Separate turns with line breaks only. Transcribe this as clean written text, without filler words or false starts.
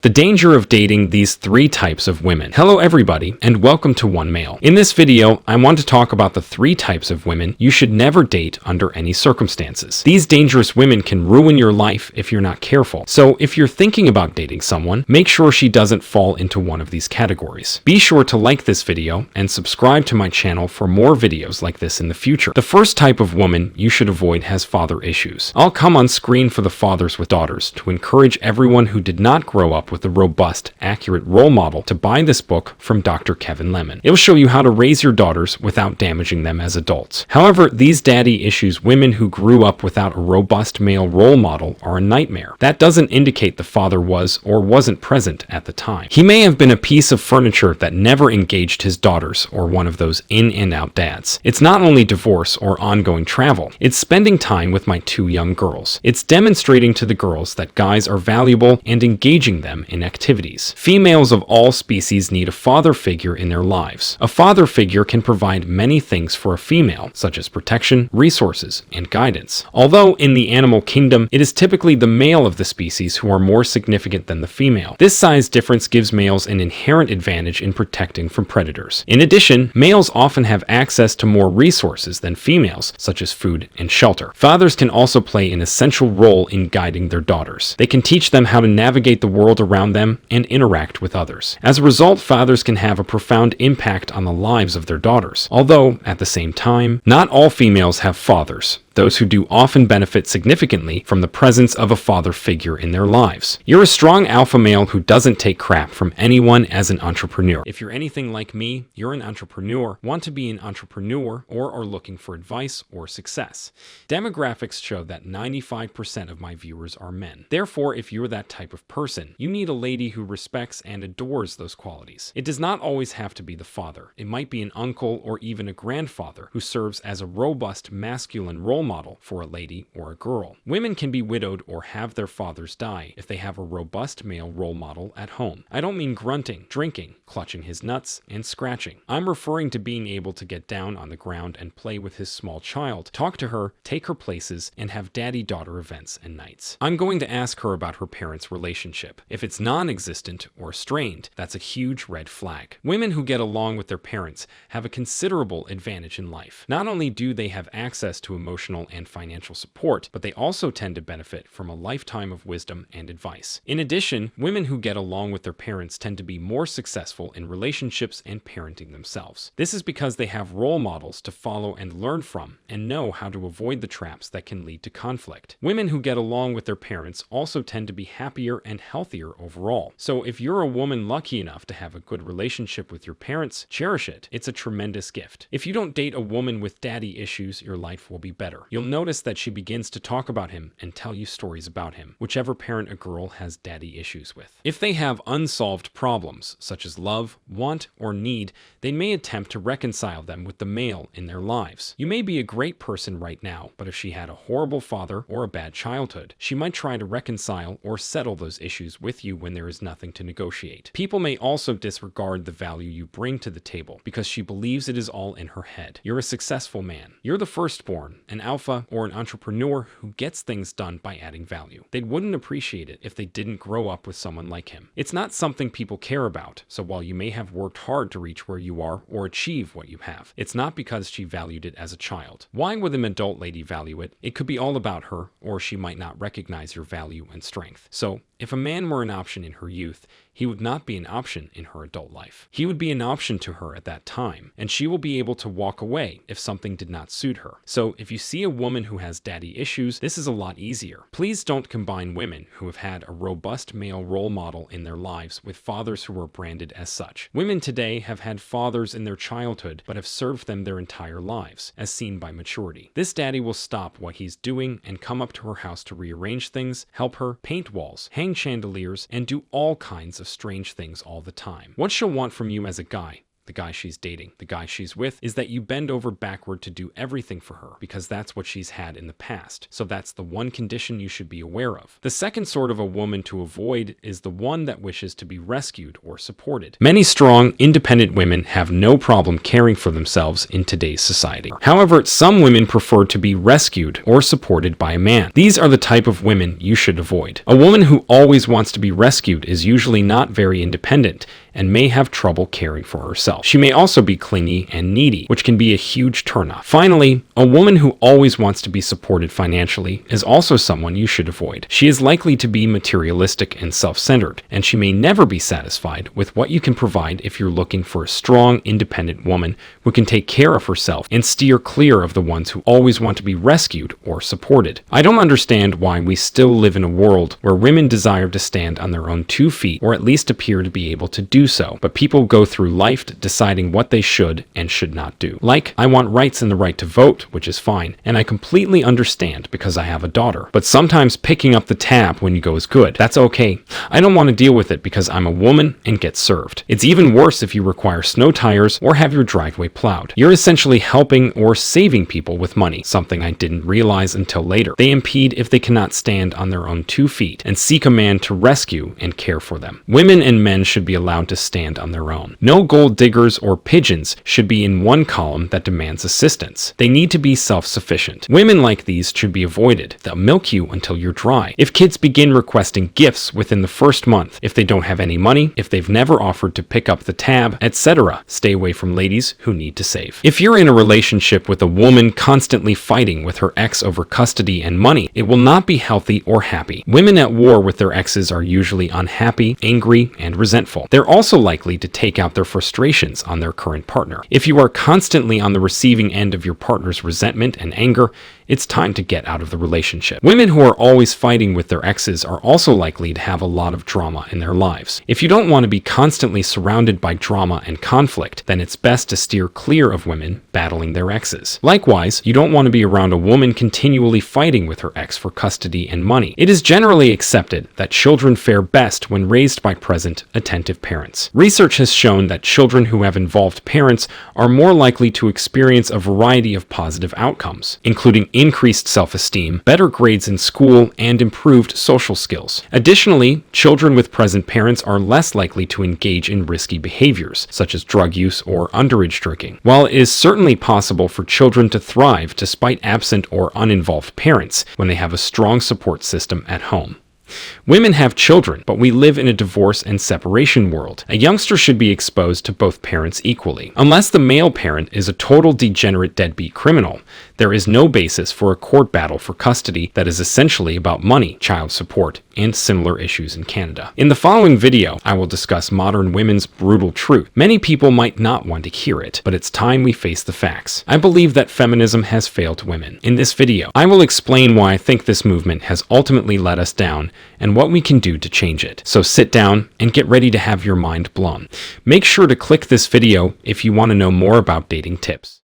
The danger of dating these three types of women. Hello everybody, and welcome to One Male. In this video, I want to talk about the three types of women you should never date under any circumstances. These dangerous women can ruin your life if you're not careful. So if you're thinking about dating someone, make sure she doesn't fall into one of these categories. Be sure to like this video and subscribe to my channel for more videos like this in the future. The first type of woman you should avoid has father issues. I'll come on screen for the fathers with daughters to encourage everyone who did not grow up with a robust, accurate role model to buy this book from Dr. Kevin Lemon. It'll show you how to raise your daughters without damaging them as adults. However, these daddy issues women who grew up without a robust male role model are a nightmare. That doesn't indicate the father was or wasn't present at the time. He may have been a piece of furniture that never engaged his daughters or one of those in and out dads. It's not only divorce or ongoing travel, it's spending time with my two young girls. It's demonstrating to the girls that guys are valuable and engaging them in activities. Females of all species need a father figure in their lives. A father figure can provide many things for a female, such as protection, resources, and guidance. Although in the animal kingdom, it is typically the male of the species who are more significant than the female. This size difference gives males an inherent advantage in protecting from predators. In addition, males often have access to more resources than females, such as food and shelter. Fathers can also play an essential role in guiding their daughters. They can teach them how to navigate the world around them and interact with others. As a result, fathers can have a profound impact on the lives of their daughters. Although, at the same time, not all females have fathers. Those who do often benefit significantly from the presence of a father figure in their lives. You're a strong alpha male who doesn't take crap from anyone as an entrepreneur. If you're anything like me, you're an entrepreneur, want to be an entrepreneur, or are looking for advice or success. Demographics show that 95% of my viewers are men. Therefore, if you're that type of person, you need a lady who respects and adores those qualities. It does not always have to be the father. It might be an uncle or even a grandfather who serves as a robust masculine role model for a lady or a girl. Women can be widowed or have their fathers die if they have a robust male role model at home. I don't mean grunting, drinking, clutching his nuts, and scratching. I'm referring to being able to get down on the ground and play with his small child, talk to her, take her places, and have daddy-daughter events and nights. I'm going to ask her about her parents' relationship. If it's non-existent or strained, that's a huge red flag. Women who get along with their parents have a considerable advantage in life. Not only do they have access to emotional and financial support, but they also tend to benefit from a lifetime of wisdom and advice. In addition, women who get along with their parents tend to be more successful in relationships and parenting themselves. This is because they have role models to follow and learn from, and know how to avoid the traps that can lead to conflict. Women who get along with their parents also tend to be happier and healthier overall. So if you're a woman lucky enough to have a good relationship with your parents, cherish it. It's a tremendous gift. If you don't date a woman with daddy issues, your life will be better. You'll notice that she begins to talk about him and tell you stories about him, whichever parent a girl has daddy issues with. If they have unsolved problems, such as love, want, or need, they may attempt to reconcile them with the male in their lives. You may be a great person right now, but if she had a horrible father or a bad childhood, she might try to reconcile or settle those issues with you when there is nothing to negotiate. People may also disregard the value you bring to the table because she believes it is all in her head. You're a successful man. You're the firstborn, an alpha, or an entrepreneur who gets things done by adding value. They wouldn't appreciate it if they didn't grow up with someone like him. It's not something people care about, so while you may have worked hard to reach where you are or achieve what you have, it's not because she valued it as a child. Why would an adult lady value it? It could be all about her, or she might not recognize your value and strength. So, if a man were an option in her youth, he would not be an option in her adult life. He would be an option to her at that time, and she will be able to walk away if something did not suit her. So if you see a woman who has daddy issues, this is a lot easier. Please don't combine women who have had a robust male role model in their lives with fathers who are branded as such. Women today have had fathers in their childhood, but have served them their entire lives, as seen by maturity. This daddy will stop what he's doing and come up to her house to rearrange things, help her, paint walls, hang chandeliers, and do all kinds of strange things all the time. What she'll want from you as a guy: the guy she's dating, the guy she's with, is that you bend over backward to do everything for her because that's what she's had in the past. So that's the one condition you should be aware of. The second sort of a woman to avoid is the one that wishes to be rescued or supported. Many strong, independent women have no problem caring for themselves in today's society. However, some women prefer to be rescued or supported by a man. These are the type of women you should avoid. A woman who always wants to be rescued is usually not very independent and may have trouble caring for herself. She may also be clingy and needy, which can be a huge turnoff. Finally, a woman who always wants to be supported financially is also someone you should avoid. She is likely to be materialistic and self-centered, and she may never be satisfied with what you can provide if you're looking for a strong, independent woman who can take care of herself and steer clear of the ones who always want to be rescued or supported. I don't understand why we still live in a world where women desire to stand on their own 2 feet, or at least appear to be able to do so, but people go through life deciding what they should and should not do. Like, I want rights and the right to vote, which is fine, and I completely understand because I have a daughter. But sometimes picking up the tab when you go is good. That's okay. I don't want to deal with it because I'm a woman and get served. It's even worse if you require snow tires or have your driveway plowed. You're essentially helping or saving people with money, something I didn't realize until later. They impede if they cannot stand on their own 2 feet and seek a man to rescue and care for them. Women and men should be allowed to stand on their own. No gold diggers or pigeons should be in one column that demands assistance. They need to be self-sufficient. Women like these should be avoided. They'll milk you until you're dry. If kids begin requesting gifts within the first month, if they don't have any money, if they've never offered to pick up the tab, etc., stay away from ladies who need to save. If you're in a relationship with a woman constantly fighting with her ex over custody and money, it will not be healthy or happy. Women at war with their exes are usually unhappy, angry, and resentful. They're also likely to take out their frustrations on their current partner. If you are constantly on the receiving end of your partner's resentment and anger, it's time to get out of the relationship. Women who are always fighting with their exes are also likely to have a lot of drama in their lives. If you don't want to be constantly surrounded by drama and conflict, then it's best to steer clear of women battling their exes. Likewise, you don't want to be around a woman continually fighting with her ex for custody and money. It is generally accepted that children fare best when raised by present, attentive parents. Research has shown that children who have involved parents are more likely to experience a variety of positive outcomes, including increased self-esteem, better grades in school, and improved social skills. Additionally, children with present parents are less likely to engage in risky behaviors, such as drug use or underage drinking. While it is certainly possible for children to thrive despite absent or uninvolved parents when they have a strong support system at home. Women have children, but we live in a divorce and separation world. A youngster should be exposed to both parents equally. Unless the male parent is a total degenerate deadbeat criminal, there is no basis for a court battle for custody that is essentially about money, child support, and similar issues in Canada. In the following video, I will discuss modern women's brutal truth. Many people might not want to hear it, but it's time we face the facts. I believe that feminism has failed women. In this video, I will explain why I think this movement has ultimately let us down and what we can do to change it. So sit down and get ready to have your mind blown. Make sure to click this video if you want to know more about dating tips.